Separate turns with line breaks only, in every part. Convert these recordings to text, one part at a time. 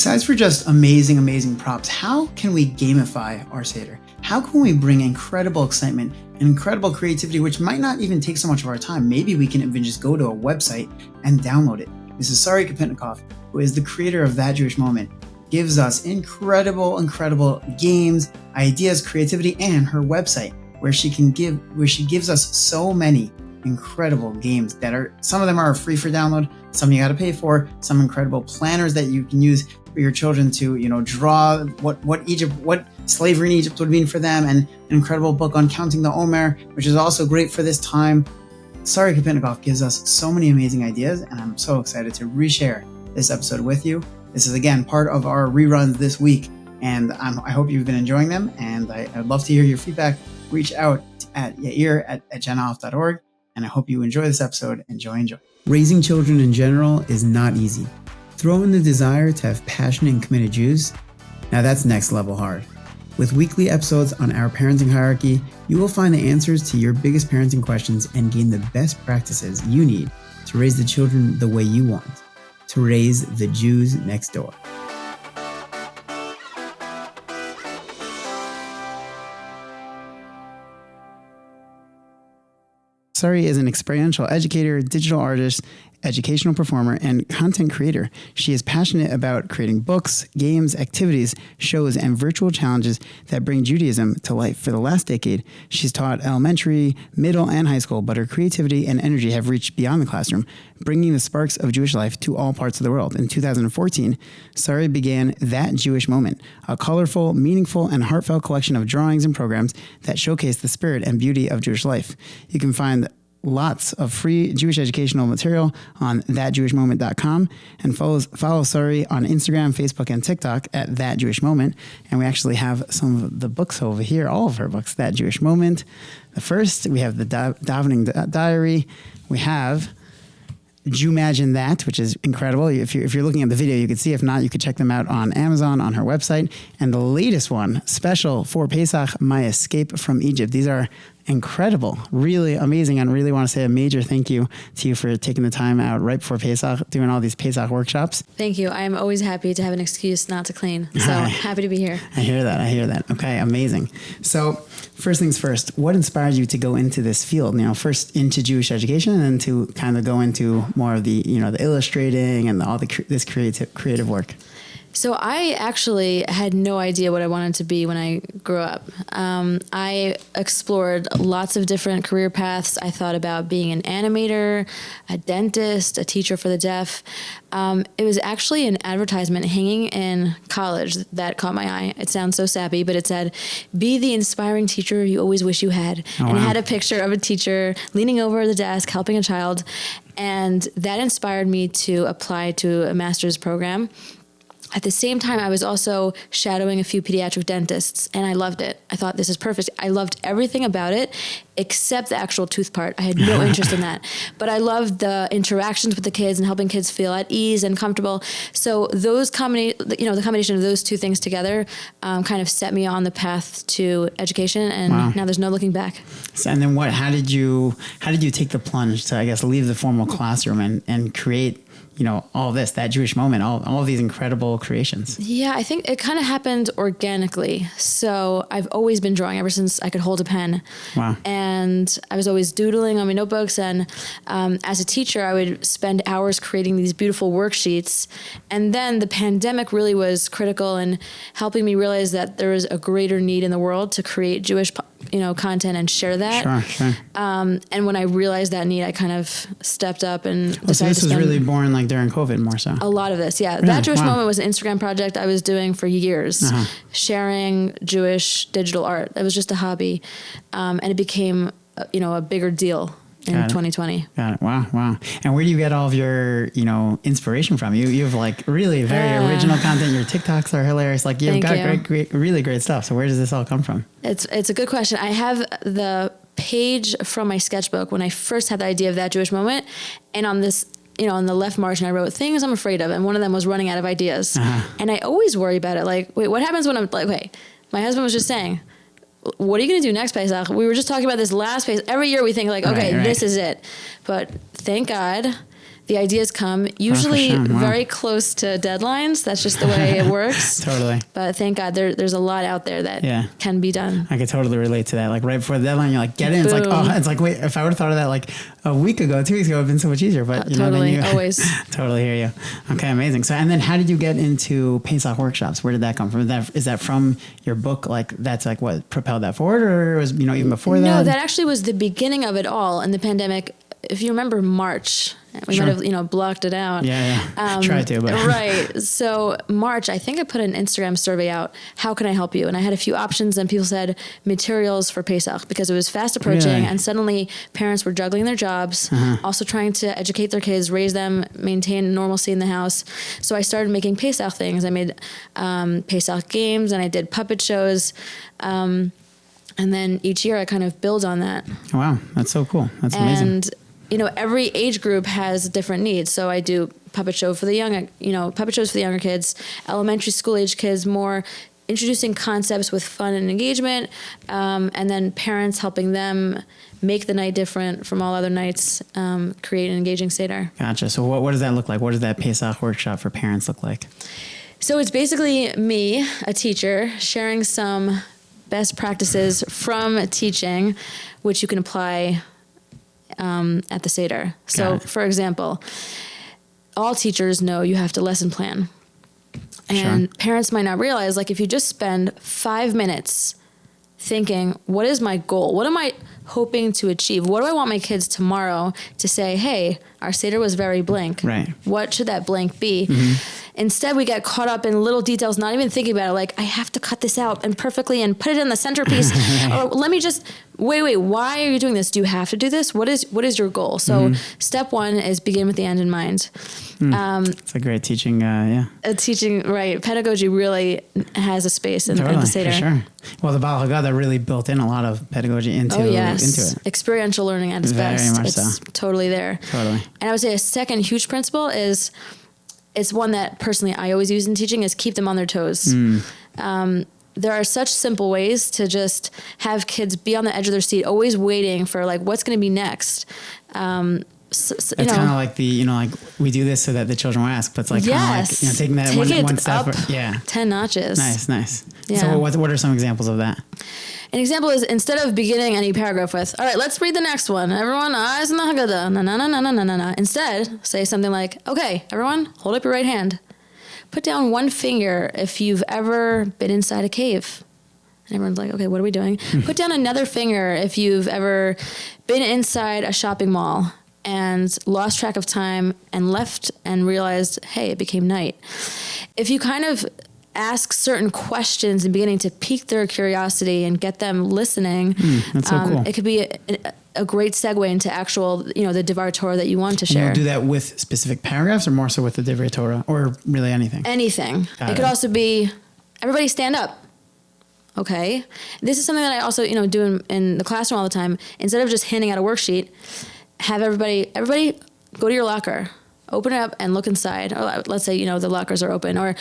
Besides for just amazing, amazing props, how can we gamify our Seder? How can we bring incredible excitement and incredible creativity, which might not even take so much of our time? Maybe we can even just go to a website and download it. This is Sari Kopitnikoff, who is the creator of That Jewish Moment, gives us incredible games, ideas, creativity, and her website where she gives us so many incredible games some of them are free for download, some you got to pay for, some incredible planners that you can use for your children to, draw what slavery in Egypt would mean for them, and an incredible book on counting the Omer, which is also great for this time. Sari Kopitnikoff gives us so many amazing ideas, and I'm so excited to reshare this episode with you. This is, again, part of our reruns this week, and I hope you've been enjoying them, and I'd love to hear your feedback. Reach out at yair@janaaf.org, and I hope you enjoy this episode. Enjoy. Raising children in general is not easy. Throw in the desire to have passionate and committed Jews. Now that's next level hard. With weekly episodes on our parenting hierarchy, you will find the answers to your biggest parenting questions and gain the best practices you need to raise the children the way you want, to raise the Jews next door. Sari is an experiential educator, digital artist, educational performer, and content creator. She is passionate about creating books, games, activities, shows, and virtual challenges that bring Judaism to life. For the last decade, she's taught elementary, middle, and high school, but her creativity and energy have reached beyond the classroom, bringing the sparks of Jewish life to all parts of the world. In 2014, Sari began That Jewish Moment, a colorful, meaningful, and heartfelt collection of drawings and programs that showcase the spirit and beauty of Jewish life. You can find lots of free Jewish educational material on thatjewishmoment.com, and follow Sari on Instagram, Facebook, and TikTok at That Jewish Moment. And we actually have some of the books over here, all of her books, That Jewish Moment. The first, we have the Davening Diary. We have Imagine That, which is incredible. If you're looking at the video, you could see. If not, you could check them out on Amazon, on her website. And the latest one, special for Pesach, My Escape from Egypt. These are incredible, really amazing, and really want to say a major thank you to you for taking the time out right before Pesach, doing all these Pesach workshops.
Thank you. I am always happy to have an excuse not to clean. So happy to be here.
I hear that. Okay, amazing. So first things first, what inspired you to go into this field? First into Jewish education, and then to kind of go into more of the, the illustrating and this creative work.
So I actually had no idea what I wanted to be when I grew up. I explored lots of different career paths. I thought about being an animator, a dentist, a teacher for the deaf. It was actually an advertisement hanging in college that caught my eye. It sounds so sappy, but it said, "Be the inspiring teacher you always wish you had." Oh, and wow. It had a picture of a teacher leaning over the desk, helping a child. And that inspired me to apply to a master's program. At the same time, I was also shadowing a few pediatric dentists, and I loved it. I thought, this is perfect. I loved everything about it except the actual tooth part. I had no interest in that. But I loved the interactions with the kids and helping kids feel at ease and comfortable. So the combination of those two things together kind of set me on the path to education, and wow. Now there's no looking back.
So, and then how did you take the plunge to, I guess, leave the formal classroom and create all this, That Jewish Moment, all of these incredible creations? Yeah,
I think it kind of happened organically. So I've always been drawing ever since I could hold a pen.
Wow.
And I was always doodling on my notebooks. And as a teacher, I would spend hours creating these beautiful worksheets. And then the pandemic really was critical in helping me realize that there is a greater need in the world to create Jewish content and share that.
Sure.
And when I realized that need, I kind of stepped up and decided
so this was really born during COVID more so.
A lot of this, yeah.
Really?
That Jewish Moment was an Instagram project I was doing for years, sharing Jewish digital art. It was just a hobby. And it became, a bigger deal in 2020.
Got it. Wow. And where do you get all of your, inspiration from? You have really very original content. Your TikToks are hilarious. You've got great, really great stuff. So where does this all come from?
It's a good question. I have the page from my sketchbook when I first had the idea of That Jewish Moment. And on this, on the left margin, I wrote things I'm afraid of. And one of them was running out of ideas. And I always worry about it. Wait, what happens when I'm my husband was just saying, what are you going to do next Pesach? We were just talking about this last Pesach. Every year we think right. This is it. But thank God the ideas come usually very close to deadlines. That's just the way it works.
Totally.
But thank God there's a lot out there that can be done.
I could totally relate to that. Like right before the deadline, you're like, get in.
Boom.
It's like, wait, if I would have thought of that like a week ago, 2 weeks ago, it would have been so much easier. But
totally, always.
Totally hear you. Okay, amazing. So, and then how did you get into Pesach workshops? Where did that come from? Is that from your book? Like that's like what propelled that forward, or was even before that?
No, that actually was the beginning of it all in the pandemic. If you remember March, we might have blocked it out.
Yeah. Try to, but
right. So March, I think I put an Instagram survey out. How can I help you? And I had a few options, and people said materials for Pesach because it was fast approaching,
Really?
and suddenly parents were juggling their jobs, also trying to educate their kids, raise them, maintain normalcy in the house. So I started making Pesach things. I made Pesach games, and I did puppet shows. And then each year I kind of build on that.
Wow, that's so cool. That's amazing.
And every age group has different needs. So I do puppet shows for the younger kids, elementary school age kids, more introducing concepts with fun and engagement, and then parents helping them make the night different from all other nights, create an engaging Seder.
Gotcha. So what does that look like? What does that Pesach workshop for parents look like?
So it's basically me, a teacher, sharing some best practices from teaching, which you can apply at the Seder. So, for example, all teachers know you have to lesson plan. And parents might not realize, like, if you just spend 5 minutes thinking, what is my goal? What am I hoping to achieve? What do I want my kids tomorrow to say, hey, our Seder was very blank.
Right.
What should that blank be? Instead, we get caught up in little details, not even thinking about it. Like, I have to cut this out and perfectly and put it in the centerpiece. Or let me just, wait, why are you doing this? Do you have to do this? What is your goal? So step one is begin with the end in mind.
It's a great teaching,
Teaching, right. Pedagogy really has a space in the Seder.
For sure. Well, the Baal Haggadah really built in a lot of pedagogy into it.
Experiential learning at its best.
Very much
it's
so.
Totally there.
Totally.
And I would say a second huge principle is, it's one that personally I always use in teaching, is keep them on their toes. There are such simple ways to just have kids be on the edge of their seat, always waiting for like, what's going to be next.
It's kind of like like we do this so that the children will ask, but it's like kind of like taking that one step
up 10 notches.
Nice.
Yeah.
So what are some examples of that?
An example is, instead of beginning any paragraph with, all right, let's read the next one. Everyone, eyes on the Haggadah. Na na na na na na na. Instead, say something like, okay, everyone, hold up your right hand. Put down one finger if you've ever been inside a cave. And everyone's like, okay, what are we doing? Put down another finger if you've ever been inside a shopping mall and lost track of time and left and realized, hey, it became night. If you kind of ask certain questions and beginning to pique their curiosity and get them listening,
that's so cool.
It could be a great segue into actual, the Divrei Torah that you want to share.
You'll do that with specific paragraphs, or more so with the Divrei Torah, or really anything?
Anything. It could also be, everybody stand up. Okay. This is something that I also, do in the classroom all the time. Instead of just handing out a worksheet, have everybody go to your locker. Open it up and look inside. Or let's say, the lockers are open. Or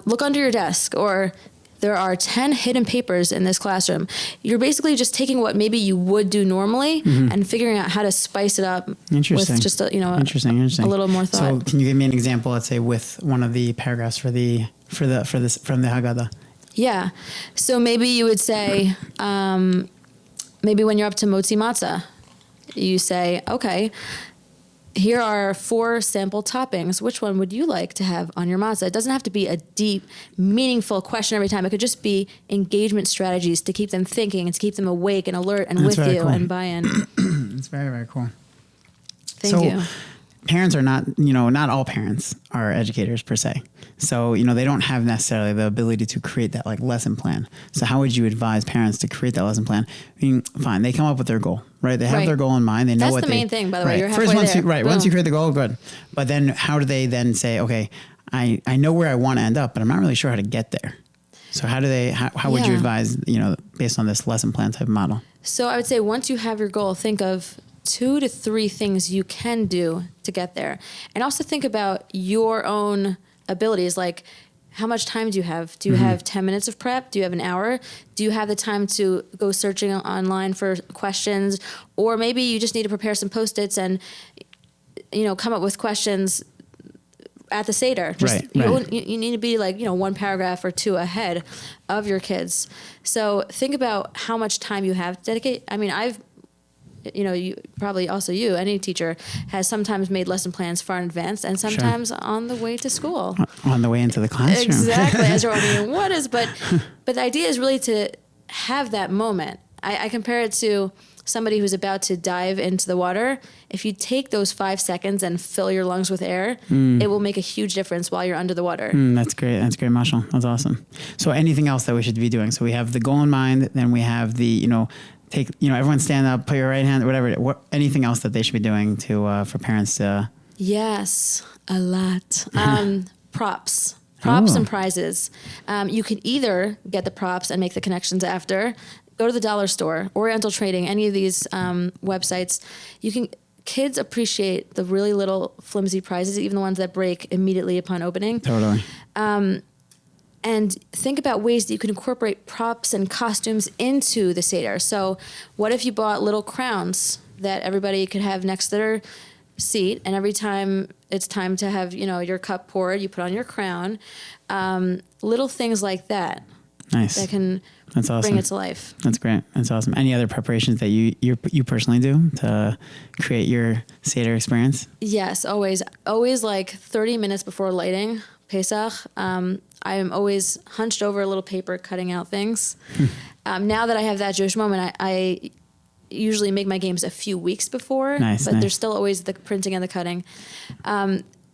look under your desk. Or there are 10 hidden papers in this classroom. You're basically just taking what maybe you would do normally and figuring out how to spice it up with just
Interesting.
a little more thought.
So can you give me an example, let's say, with one of the paragraphs for this from the Haggadah?
Yeah. So maybe you would say, maybe when you're up to motzi matzah, you say, okay, here are 4 sample toppings. Which one would you like to have on your matzah? It doesn't have to be a deep, meaningful question every time. It could just be engagement strategies to keep them thinking and to keep them awake and alert and with you and buy-in.
It's very, very cool.
Thank you.
Parents are not all parents are educators per se. So, they don't have necessarily the ability to create that like lesson plan. So how would you advise parents to create that lesson plan? I mean, fine, they come up with their goal, right? They have their goal in mind. They know
That's the main thing, by the way. You're halfway there.
Once you create the goal, good. But then how do they then say, okay, I know where I want to end up, but I'm not really sure how to get there. So how would you advise, based on this lesson plan type model? So
I would say, once you have your goal, think of 2 to 3 things you can do to get there. And also think about your own abilities. Like, how much time do you have? Do you have 10 minutes of prep? Do you have an hour? Do you have the time to go searching online for questions? Or maybe you just need to prepare some Post-its and, come up with questions at the Seder. Just,
Right.
You need to be like, one paragraph or two ahead of your kids. So think about how much time you have to dedicate. I mean, you probably also any teacher has sometimes made lesson plans far in advance and sometimes on the way to school.
On the way into the classroom.
Exactly. As you're wondering, but the idea is really to have that moment. I compare it to somebody who's about to dive into the water. If you take those 5 seconds and fill your lungs with air, it will make a huge difference while you're under the water.
That's great. That's great, Marshall. That's awesome. So anything else that we should be doing? So we have the goal in mind, then we have the, everyone stand up, put your right hand, whatever. Anything else that they should be doing for parents to?
Yes, a lot. Props and prizes. You can either get the props and make the connections after. Go to the dollar store, Oriental Trading, any of these websites. Kids appreciate the really little flimsy prizes, even the ones that break immediately upon opening.
Totally.
And think about ways that you can incorporate props and costumes into the Seder. So what if you bought little crowns that everybody could have next to their seat, and every time it's time to have, your cup poured, you put on your crown. Little things like that.
Nice.
That's awesome. Bring it to life.
That's great. That's awesome. Any other preparations that you personally do to create your Seder experience? Yes,
always like 30 minutes before lighting Pesach. I am always hunched over a little paper cutting out things. Now that I have that Jewish moment, I usually make my games a few weeks before, but there's still always the printing and the cutting.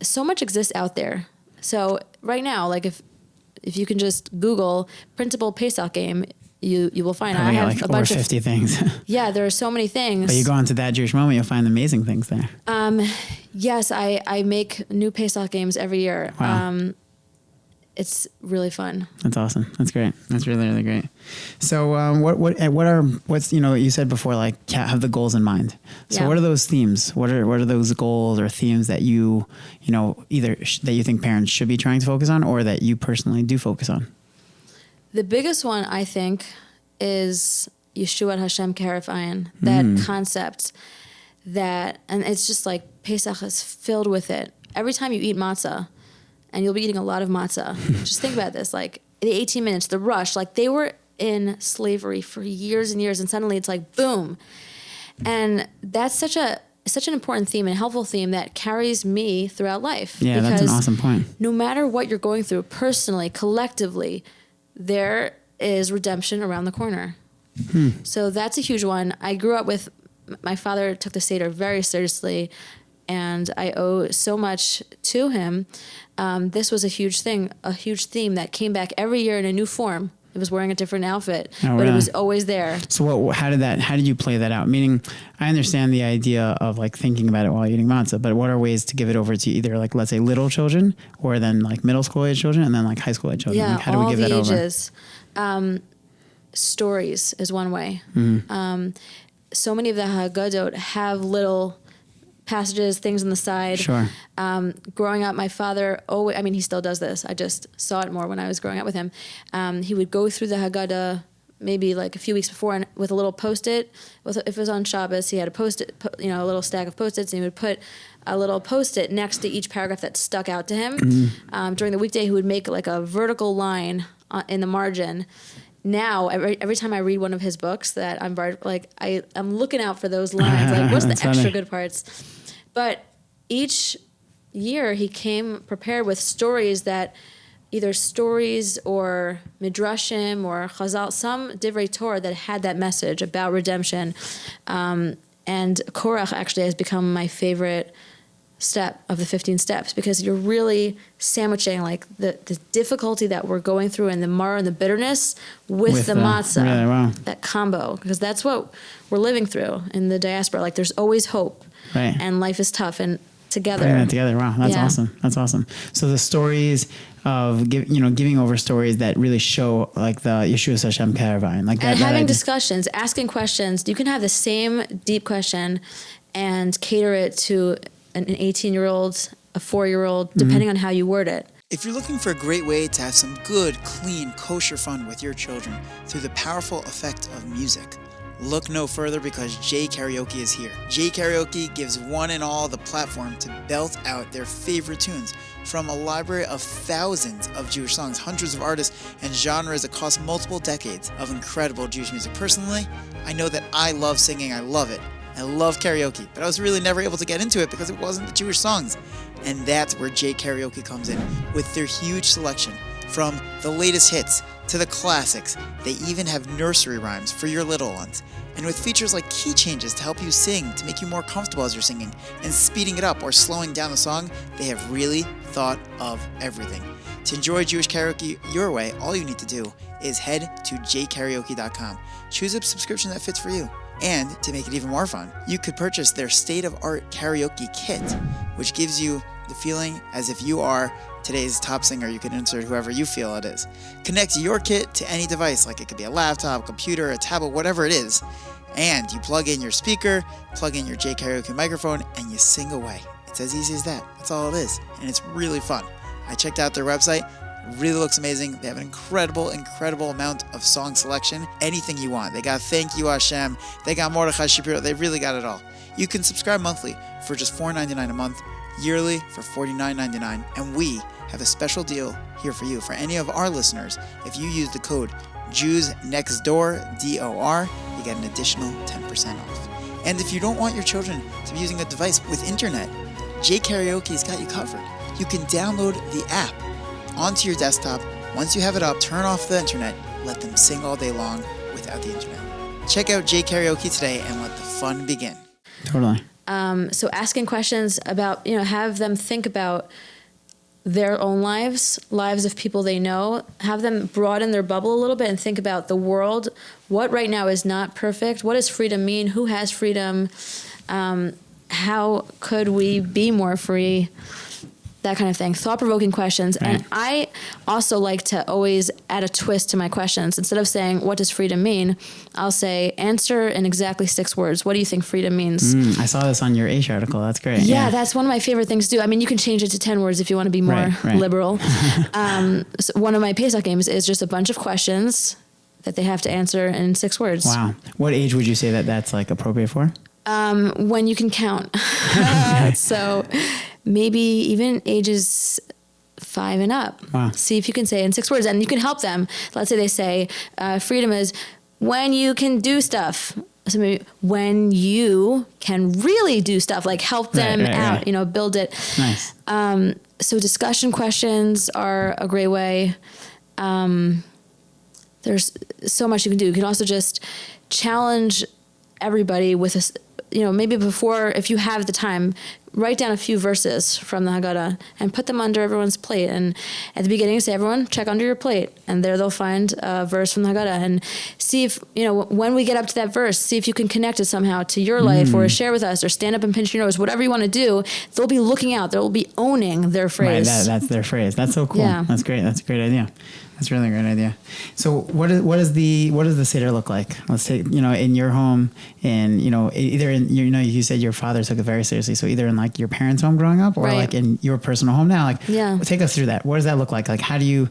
So much exists out there. So right now, like if you can just Google printable Pesach game, you will find
I have
like
a bunch of 50 things.
Yeah, there are so many things.
But you go into that Jewish moment, you'll find amazing things there.
Yes, I make new Pesach games every year.
Wow.
It's really fun.
That's awesome. That's great. That's really, really great. So, what's you said before, like have the goals in mind. So what are those themes? What are those goals or themes that either that you think parents should be trying to focus on or that you personally do focus on?
The biggest one, I think, is Yeshuat Hashem K'harif Ayin. That concept and it's just like Pesach is filled with it. Every time you eat matzah, and you'll be eating a lot of matzah. Just think about this, like the 18 minutes, the rush, like they were in slavery for years and years, and suddenly it's like, boom. And that's such an important theme and helpful theme that carries me throughout life.
Yeah, that's an awesome point.
No matter what you're going through, personally, collectively, there is redemption around the corner. So that's a huge one. I grew up with, my father took the Seder very seriously, and I owe so much to him. This was a huge theme that came back every year in a new form. It was wearing a different outfit, but it was always there.
So how did you play that out? Meaning, I understand the idea of like thinking about it while eating matzah, but what are ways to give it over to either like, let's say little children or then like middle school age children and then like high school age children?
Yeah,
like, how do we give that
ages. Stories is one way. So many of the Haggadot have little passages, things on the side.
Sure.
Growing up, my father he still does this. I just saw it more when I was growing up with him. He would go through the Haggadah maybe like a few weeks before and with a little Post-it. If it was on Shabbos, he had a Post-it, a little stack of Post-its, and he would put a little Post-it next to each paragraph that stuck out to him. During the weekday, he would make like a vertical line in the margin. Now, every time I read one of his books that I'm looking out for those lines. Like, what's the extra good parts? But each year he came prepared with stories that either stories or midrashim or chazal, some divrei Torah that had that message about redemption. And Korach actually has become my favorite step of the 15 steps because you're really sandwiching like the difficulty that we're going through and the maror and the bitterness with the matzah,
really, wow.
That combo, because that's what we're living through in the diaspora. Like there's always hope,
right? And
life is tough, and together.
Putting that together, wow, that's awesome. That's awesome. So the stories of giving over stories that really show like the Yeshua Hashem K'harif Ayin, like that.
And having discussions, asking questions. You can have the same deep question and cater it to an 18-year-old, a 4-year-old, depending on how you word it.
If you're looking for a great way to have some good, clean, kosher fun with your children through the powerful effect of music, Look no further because J Karaoke is here. J Karaoke gives one and all the platform to belt out their favorite tunes from a library of thousands of Jewish songs, hundreds of artists and genres across multiple decades of incredible Jewish music. Personally, I know that I love singing. I love it. I love karaoke, but I was really never able to get into it because it wasn't the Jewish songs. And that's where J Karaoke comes in with their huge selection. From the latest hits to the classics, they even have nursery rhymes for your little ones. And with features like key changes to help you sing, to make you more comfortable as you're singing, and speeding it up or slowing down the song, they have really thought of everything. To enjoy Jewish karaoke your way, all you need to do is head to jkaraoke.com. Choose a subscription that fits for you. And to make it even more fun, you could purchase their state-of-art karaoke kit, which gives you the feeling as if you are today's top singer. You can insert whoever you feel it is. Connect your kit to any device, like it could be a laptop, computer, a tablet, whatever it is, and you plug in your speaker, plug in your J Karaoke microphone, and you sing away. It's as easy as that. That's all it is, and it's really fun. I checked out their website. It really looks amazing. They have an incredible amount of song selection. Anything you want. They got Thank You Hashem. They got Mordechai Shapiro. They really got it all. You can subscribe monthly for just $4.99 a month, yearly for $49.99, and we have a special deal here for you. For any of our listeners, if you use the code JewsNextDoor, DOR, you get an additional 10% off. And if you don't want your children to be using a device with internet, J Karaoke's got you covered. You can download the app onto your desktop. Once you have it up, turn off the internet, let them sing all day long without the internet. Check out J Karaoke today and let the fun begin.
Totally.
So asking questions about, have them think about their own lives of people they know, have them broaden their bubble a little bit and think about the world. What right now is not perfect? What does freedom mean? Who has freedom? How could we be more free? That kind of thing. Thought-provoking questions.
Right.
And I also like to always add a twist to my questions. Instead of saying, what does freedom mean? I'll say, answer in exactly 6 words. What do you think freedom means?
I saw this on your H article. That's great.
Yeah, that's one of my favorite things to do. I mean, you can change it to 10 words if you want to be more
Right.
liberal. So one of my Pesach games is just a bunch of questions that they have to answer in 6 words.
Wow. What age would you say that that's like appropriate for?
When you can count. So maybe even ages 5 and up.
Wow.
See if you can say it in 6 words, and you can help them. Let's say they say, freedom is when you can do stuff. So maybe when you can really do stuff, like help them out, build it.
Nice.
So discussion questions are a great way. There's so much you can do. You can also just challenge everybody with maybe before, if you have the time, write down a few verses from the Haggadah and put them under everyone's plate. And at the beginning, say, everyone, check under your plate. And there they'll find a verse from the Haggadah. And see if, when we get up to that verse, see if you can connect it somehow to your life or share with us or stand up and pinch your nose, whatever you want to do. They'll be looking out. They'll be owning their phrase.
Right, that's their phrase. That's so cool.
Yeah.
That's great. That's a great idea. That's a really great idea. So what does the Seder look like? Let's take, in your home, and, either in, you said your father took it very seriously. So either in like your parents' home growing up or
Right.
like in your personal home now,
Yeah.
take us through that. What does that look like? Like, how do you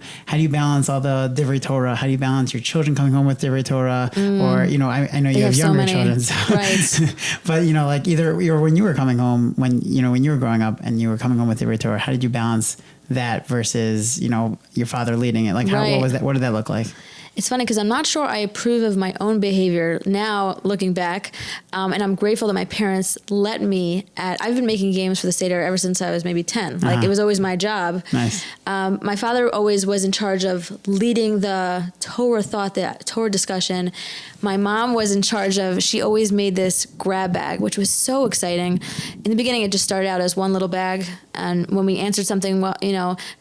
balance all the Divrei Torah? How do you balance your children coming home with Divrei Torah? Or, I know you have
so
younger
many.
children. So.
Right.
But, like either when you were coming home, when you were growing up and you were coming home with Divrei Torah, how did you balance that versus, your father leading it? Like,
Right.
what was that? What did that look like?
It's funny because I'm not sure I approve of my own behavior now looking back. And I'm grateful that my parents let me I've been making games for the Seder ever since I was maybe 10. Like it was always my job.
Nice.
My father always was in charge of leading the Torah thought, the Torah discussion. My mom was in charge of, she always made this grab bag, which was so exciting. In the beginning, it just started out as one little bag. And when we answered something,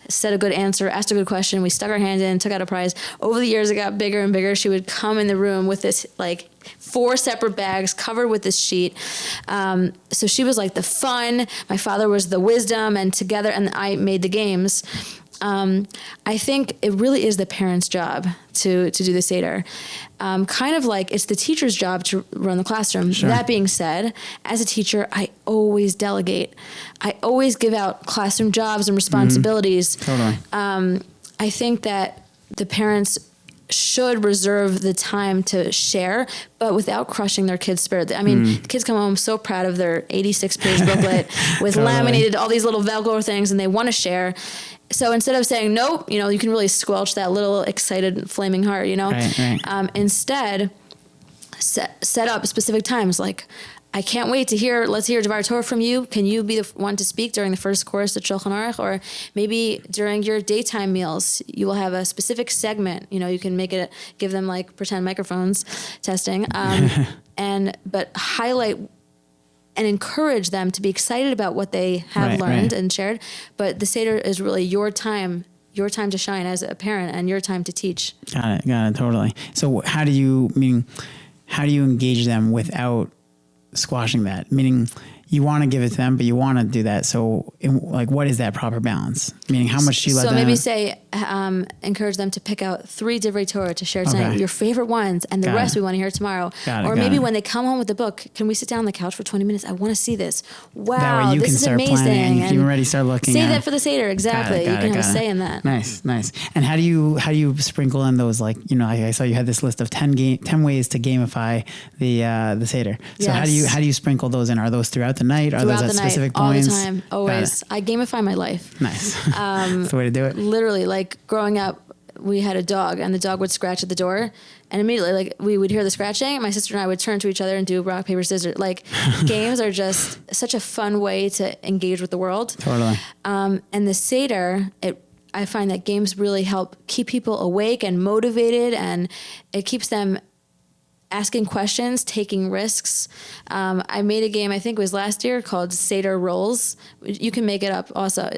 said a good answer, asked a good question, we stuck our hand in, took out a prize. Over the years, it got bigger and bigger. She would come in the room with this, 4 separate bags covered with this sheet. So she was like the fun. My father was the wisdom, and together, and I made the games. I think it really is the parents' job to do the Seder. Kind of like it's the teacher's job to run the classroom.
Sure.
That being said, as a teacher, I always delegate. I always give out classroom jobs and responsibilities.
Totally.
I think that the parents should reserve the time to share, but without crushing their kids' spirit. I mean, the kids come home so proud of their 86-page booklet with laminated all these little Velcro things, and they want to share. So instead of saying, nope, you can really squelch that little excited flaming heart,
Right.
Instead, set up specific times. Like, I can't wait to let's hear Dvar Torah from you. Can you be the one to speak during the first course of Shulchan Aruch? Or maybe during your daytime meals, you will have a specific segment. You can give them like pretend microphones testing, but highlight and encourage them to be excited about what they have learned and shared. But the Seder is really your time to shine as a parent and your time to teach.
Got it. Totally. So how do you engage them without squashing that? Meaning you want to give it to them, but you want to do that. So what is that proper balance? Meaning how much do you let them?
So maybe say, encourage them to pick out 3 Divrei Torah to share tonight, your favorite ones, and the rest we want to hear tomorrow. Or maybe when they come home with the book, can we sit down on the couch for 20 minutes? I want to see this. Wow,
that way you
this
can
is
start
amazing.
Planning, you can already start looking.
Say that for the Seder, exactly. You can have a say in that.
Nice. And how do you sprinkle in those, I saw you had this list of 10 ways to gamify the Seder. So how do you sprinkle those in? Are those throughout the night? Are those at specific points?
All the time, always. I gamify my life.
Nice. That's the way to do it.
Literally, like growing up, we had a dog, and the dog would scratch at the door, and immediately, we would hear the scratching, and my sister and I would turn to each other and do rock, paper, scissors. Games are just such a fun way to engage with the world.
Totally.
And the Seder, I find that games really help keep people awake and motivated, and it keeps them asking questions, taking risks. I made a game, I think it was last year, called Seder Roles. You can make it up also.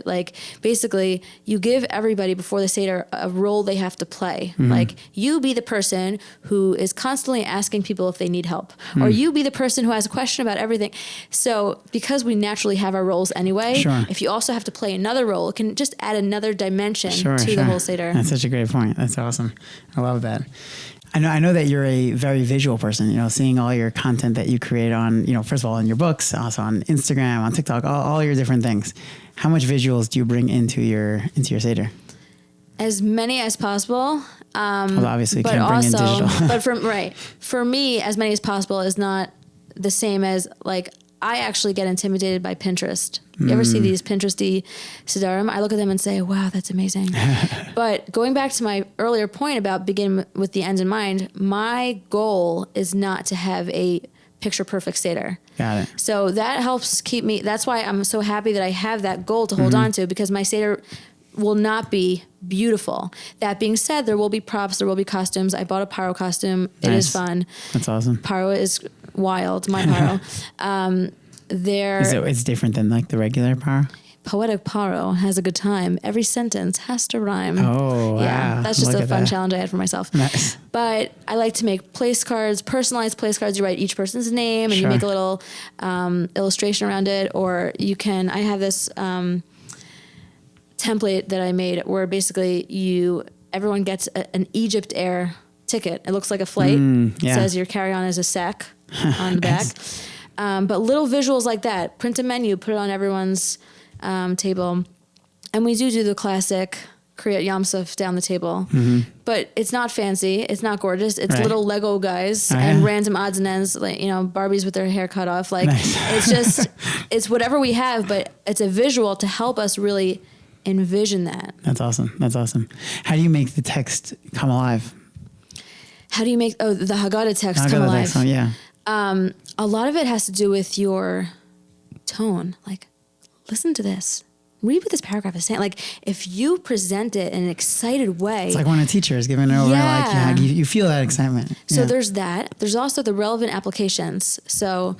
Basically, you give everybody before the Seder a role they have to play. You be the person who is constantly asking people if they need help. Or you be the person who has a question about everything. So because we naturally have our roles anyway, if you also have to play another role, it can just add another dimension to the whole Seder.
That's such a great point. That's awesome. I love that. I know that you're a very visual person, seeing all your content that you create on, first of all, in your books, also on Instagram, on TikTok, all your different things. How much visuals do you bring into your Seder?
As many as possible.
Well, obviously you can't bring in digital.
But for me, as many as possible is not the same as I actually get intimidated by Pinterest. You ever see these Pinteresty Sedarim? I look at them and say, wow, that's amazing. But going back to my earlier point about beginning with the end in mind, my goal is not to have a picture perfect Seder.
Got it.
So that helps keep me, that's why I'm so happy that I have that goal to hold on to, because my Seder will not be beautiful. That being said, there will be props, there will be costumes. I bought a pyro costume. Nice. It is fun.
That's awesome.
Pyro is wild, my pyro.
It's different than the regular pyro?
Poetic pyro has a good time. Every sentence has to rhyme.
Oh, wow.
Yeah, that's just a fun challenge I had for myself.
Nice.
But I like to make place cards, personalized place cards. You write each person's name and you make a little illustration around it. Or I have this template that I made where basically everyone gets an Egypt Air ticket. It looks like a flight. It says your carry-on is a sack on the back. But little visuals like that, print a menu, put it on everyone's table. And we do the classic Kriyat Yamsuf down the table. But it's not fancy. It's not gorgeous. It's little Lego guys and random odds and ends, Barbies with their hair cut off. It's just, it's whatever we have, but it's a visual to help us really envision that.
That's awesome. How do you make the text come alive?
How do you make the Haggadah text come alive? A lot of it has to do with your tone. Listen to this. Read what this paragraph is saying. If you present it in an excited way.
It's like when a teacher is giving it over, you feel that excitement.
So there's that. There's also the relevant applications. So,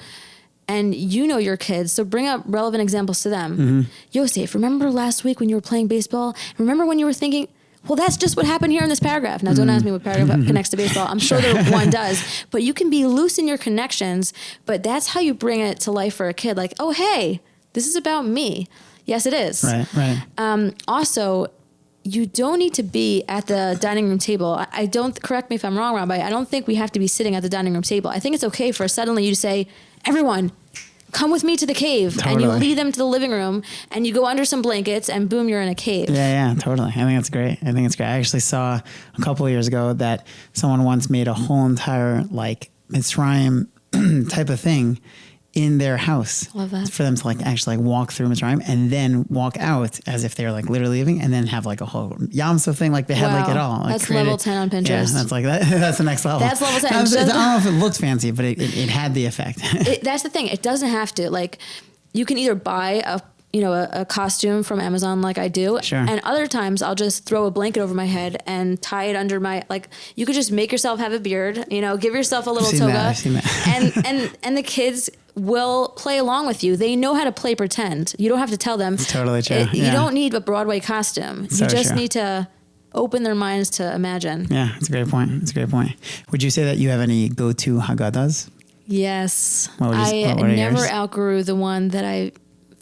and your kids, so bring up relevant examples to them. Yosef, remember last week when you were playing baseball? Remember when you were thinking, well, that's just what happened here in this paragraph. Now, don't ask me what paragraph connects to baseball. I'm sure one does. But you can be loose in your connections, but that's how you bring it to life for a kid. Oh, hey, this is about me. Yes, it is.
Right.
Also, you don't need to be at the dining room table. I don't, correct me if I'm wrong, Rabbi, I don't think we have to be sitting at the dining room table. I think it's okay for suddenly you to say, everyone, come with me to the cave.
Totally.
And you lead them to the living room and you go under some blankets and boom, you're in a cave.
Yeah, totally. I think it's great. I actually saw a couple of years ago that someone once made a whole entire like Mitzrayim type of thing in their house.
Love that.
For them to like actually like walk through Mitzrayim and then walk out as if they're like literally leaving, and then have like a whole Yom Tov thing. Like they had like it all. Like
That's level 10 on Pinterest.
Yeah, that's like that. That's the next level.
That's level 10.
I don't know if it looks fancy, but it had the effect.
That's the thing. It doesn't have to. Like, you can either buy a costume from Amazon like I do.
Sure.
And other times I'll just throw a blanket over my head and tie it under my, like, you could just make yourself have a beard, give yourself a little toga.
I've seen that.
and the kids will play along with you. They know how to play pretend. You don't have to tell them.
It's totally true.
You don't need a Broadway costume.
So
you just
true.
need to open their minds to imagine.
Yeah, it's a great point. Would you say that you have any go-to Haggadahs?
Yes.
What
I
are
never
yours?
outgrew the one that I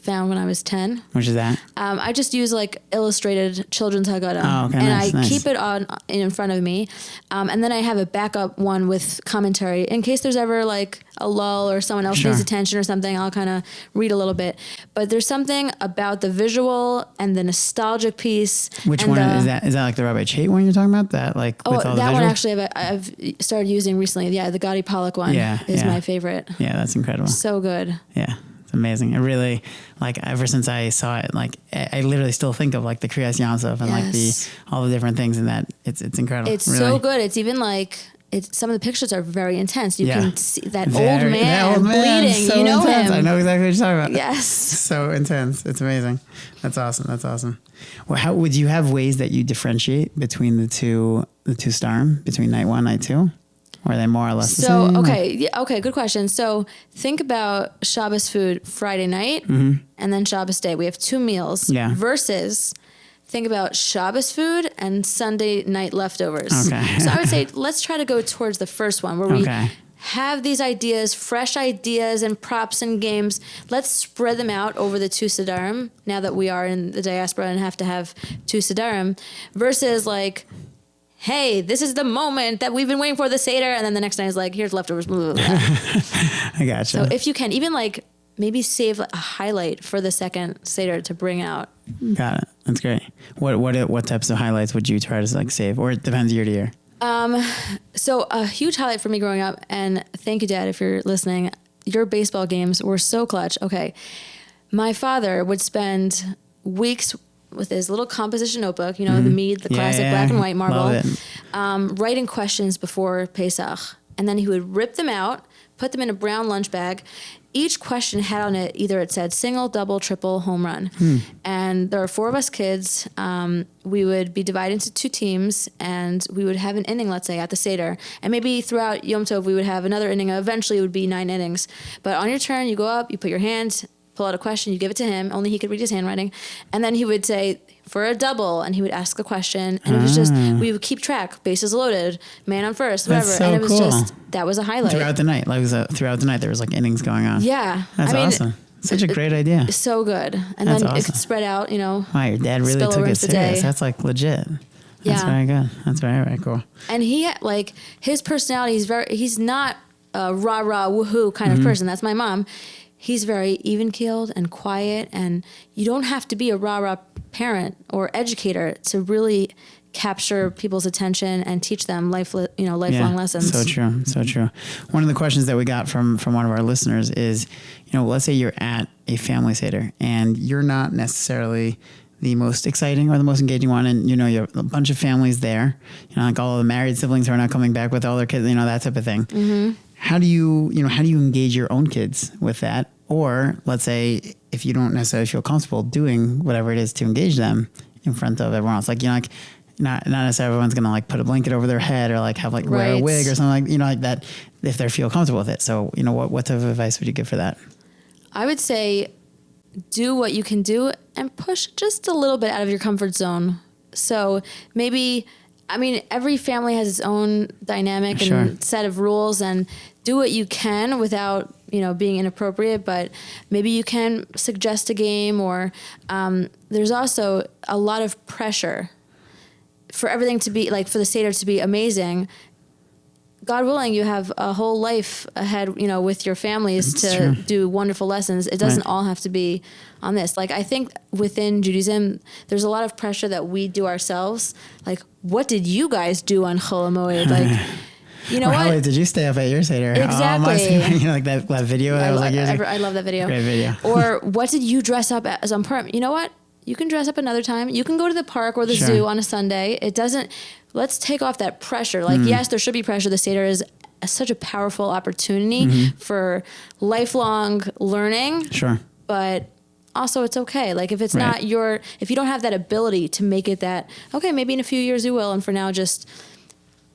found when I was 10.
Which is that?
I just use like illustrated children's Haggadah.
Oh, okay,
and
nice,
I
nice.
keep it on in front of me. And then I have a backup one with commentary in case there's ever like a lull or someone else
Sure.
needs attention or something. I'll kind of read a little bit. But there's something about the visual and the nostalgic piece.
Which
and
one is that? Is that like the Rabbi Chait one you're talking about? That like
Oh,
with all the
that one
visuals?
actually I've started using recently. Yeah, the Gadi Pollock one is my favorite.
Yeah, that's incredible.
So good.
Yeah, it's amazing. It really, like, ever since I saw it, like, I literally still think of like the Kriyas Yam Sov and like all the different things in that. It's incredible.
It's
really.
so good. It's even like some of the pictures are very intense. You can see that old man
that old man,
bleeding.
so
You know
intense.
him.
I know exactly what you're talking about.
Yes.
So intense. It's amazing. That's awesome. Well, how would you have ways that you differentiate between the two starim, between night 1, night 2? Or are they more or less the
So,
same?
okay, good question. So think about Shabbos food Friday night and then Shabbos day. We have 2 meals versus think about Shabbos food and Sunday night leftovers.
Okay.
So I would say let's try to go towards the first one where we have these ideas, fresh ideas and props and games. Let's spread them out over the 2 Sedarim now that we are in the diaspora and have to have 2 Sedarim versus like, hey, this is the moment that we've been waiting for, the Seder. And then the next night is like, here's leftovers. Blah, blah, blah.
I gotcha.
So if you can, even like maybe save a highlight for the second Seder to bring out.
Got it. That's great. What types of highlights would you try to like save? Or it depends year to year.
So a huge highlight for me growing up, and thank you, Dad, if you're listening, your baseball games were so clutch. Okay. My father would spend weeks with his little composition notebook, the Mead, the classic black and white marble, writing questions before Pesach. And then he would rip them out, put them in a brown lunch bag. Each question had on it, either it said single, double, triple, home run. And there are 4 of us kids. We would be divided into 2 teams, and we would have an inning, let's say, at the Seder. And maybe throughout Yom Tov, we would have another inning. Eventually, it would be 9 innings. But on your turn, you go up, you put your hand, pull out a question, you give it to him. Only he could read his handwriting. And then he would say, for a double, and he would ask the question. And it was just, we would keep track, bases loaded, man on first, whatever.
That's so
and it was
cool.
just, that was a highlight.
Throughout the night. Throughout the night, there was like innings going on.
Yeah.
That's awesome. Such a great idea.
So good. And
That's
then it
awesome.
could spread out,
Wow, your dad really
spill
took
over
it
into the
serious.
day.
That's like legit. That's very good. That's very, very cool.
And he had, like, his personality is he's not a rah-rah, woohoo kind of person. That's my mom. He's very even-keeled and quiet, and you don't have to be a rah-rah parent or educator to really capture people's attention and teach them lifelong lessons.
So true. One of the questions that we got from one of our listeners is, let's say you're at a family Seder and you're not necessarily the most exciting or the most engaging one, and you have a bunch of families there, like all the married siblings who are not coming back with all their kids, that type of thing. Mm-hmm. How do you engage your own kids with that? Or let's say if you don't necessarily feel comfortable doing whatever it is to engage them in front of everyone else, not necessarily everyone's gonna like put a blanket over their head or like have like wear a wig or something like that if they feel comfortable with it. So what type of advice would you give for that?
I would say do what you can do and push just a little bit out of your comfort zone. So maybe, every family has its own dynamic and set of rules, and do what you can without, being inappropriate, but maybe you can suggest a game, or there's also a lot of pressure for everything to be, like for the Seder to be amazing. God willing, you have a whole life ahead, with your families
It's
to
true.
do wonderful lessons. It doesn't all have to be on this. Like, I think within Judaism, there's a lot of pressure that we do ourselves. Like, what did you guys do on Chol HaMoed? Like, you know
Or
what?
how late did you stay up at your Seder?
Exactly.
Like that video that was like years ago?
I love that video.
Great video.
Or what did you dress up as on Purim? You know what? You can dress up another time. You can go to the park or the
Sure.
zoo on a Sunday. Let's take off that pressure. Like, yes, there should be pressure. The Seder is such a powerful opportunity for lifelong learning.
Sure.
But also it's okay. Like, if it's
Right.
not if you don't have that ability to make it that, okay, maybe in a few years you will. And for now, just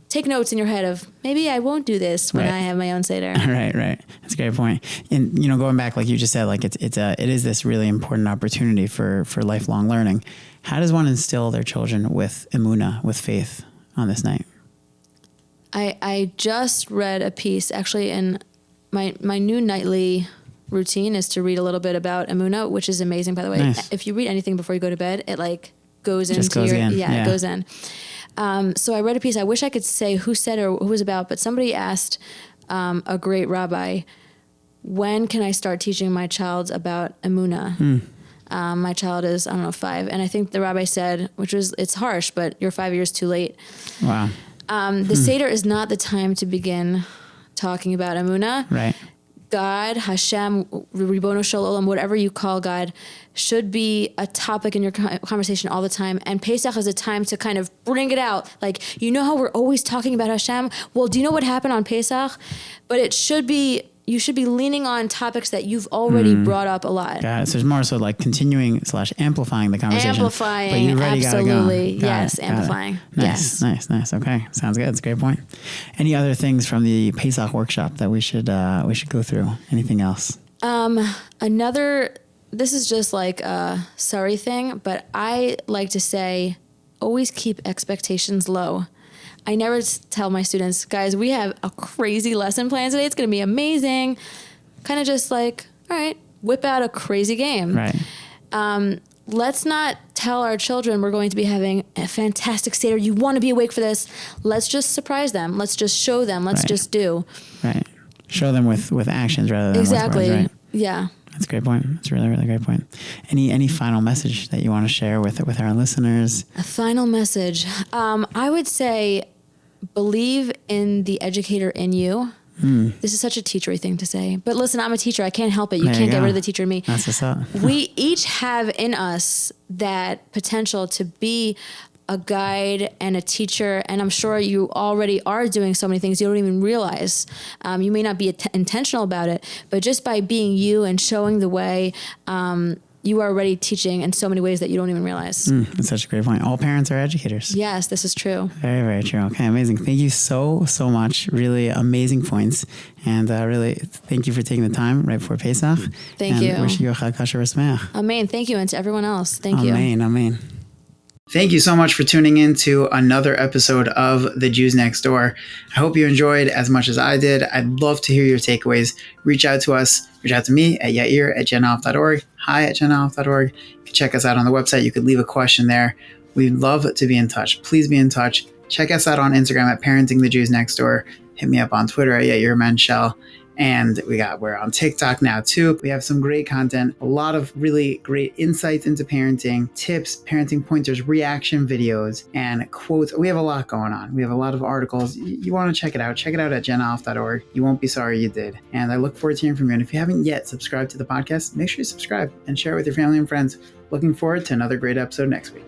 take notes in your head of, maybe I won't do this when
Right.
I have my own Seder.
Right. That's a great point. And, going back, like you just said, like it is this really important opportunity for lifelong learning. How does one instill their children with emunah, with faith on this night?
I just read a piece actually in my new nightly routine is to read a little bit about emunah, which is amazing, by the way.
Nice.
If you read anything before you go to bed, it like goes
Just
into
goes
your,
in.
it goes in. So I read a piece. I wish I could say who said or who it was about, but somebody asked a great rabbi, when can I start teaching my child about emunah? My child is, 5. And I think the rabbi said, it's harsh, but you're 5 years too late.
Wow.
The Seder is not the time to begin talking about emunah.
Right.
God, Hashem, Ribono Shel Olam, whatever you call God, should be a topic in your conversation all the time. And Pesach is a time to kind of bring it out. Like, how we're always talking about Hashem? Well, do you know what happened on Pesach? But you should be leaning on topics that you've already brought up a lot.
Got it. So it's more so like continuing / amplifying the conversation.
Amplifying,
but you already
absolutely.
Gotta go.
Yes,
Got it.
amplifying.
Nice,
Yes.
nice. Okay, sounds good. That's a great point. Any other things from the Pesach workshop that we should go through? Anything else?
This is just like a Sari thing, but I like to say, always keep expectations low. I never tell my students, guys, we have a crazy lesson plan today. It's going to be amazing. Kind of just like, all right, whip out a crazy game.
Right.
Let's not tell our children we're going to be having a fantastic Seder. You want to be awake for this. Let's just surprise them. Let's just show them. Let's
Right.
just do.
Right. Show them with actions rather than
Exactly.
with words, right?
Yeah.
That's a great point. That's a really, really great point. Any final message that you want to share with our listeners?
A final message. I would say, believe in the educator in you. This is such a teachery thing to say, but listen, I'm a teacher. I can't help it. You
There
can't
you
get
go.
rid of the teacher in me.
That's what's up.
We each have in us that potential to be a guide and a teacher, and I'm sure you already are doing so many things you don't even realize. You may not be intentional about it, but just by being you and showing the way, you are already teaching in so many ways that you don't even realize.
That's such a great point. All parents are educators.
Yes, this is true.
Very, very true. Okay, amazing. Thank you so much. Really amazing points. And really, thank you for taking the time right before Pesach.
Thank you.
And wish you a Chag Kasher V'Sameach.
Amen. Thank you. And to everyone else, thank you.
Amen. Thank you so much for tuning in to another episode of The Jews Next Door. I hope you enjoyed as much as I did. I'd love to hear your takeaways. Reach out to us. Reach out to me at yair@genoff.org, hi@genoff.org. You can check us out on the website. You could leave a question there. We'd love to be in touch. Please be in touch. Check us out on Instagram at Parenting the Jews Next Door. Hit me up on Twitter at Yair Menshel. And we're on TikTok now too. We have some great content, a lot of really great insights into parenting, tips, parenting pointers, reaction videos, and quotes. We have a lot going on. We have a lot of articles. You want to check it out. Check it out at genoff.org. You won't be sorry you did. And I look forward to hearing from you. And if you haven't yet subscribed to the podcast, make sure you subscribe and share it with your family and friends. Looking forward to another great episode next week.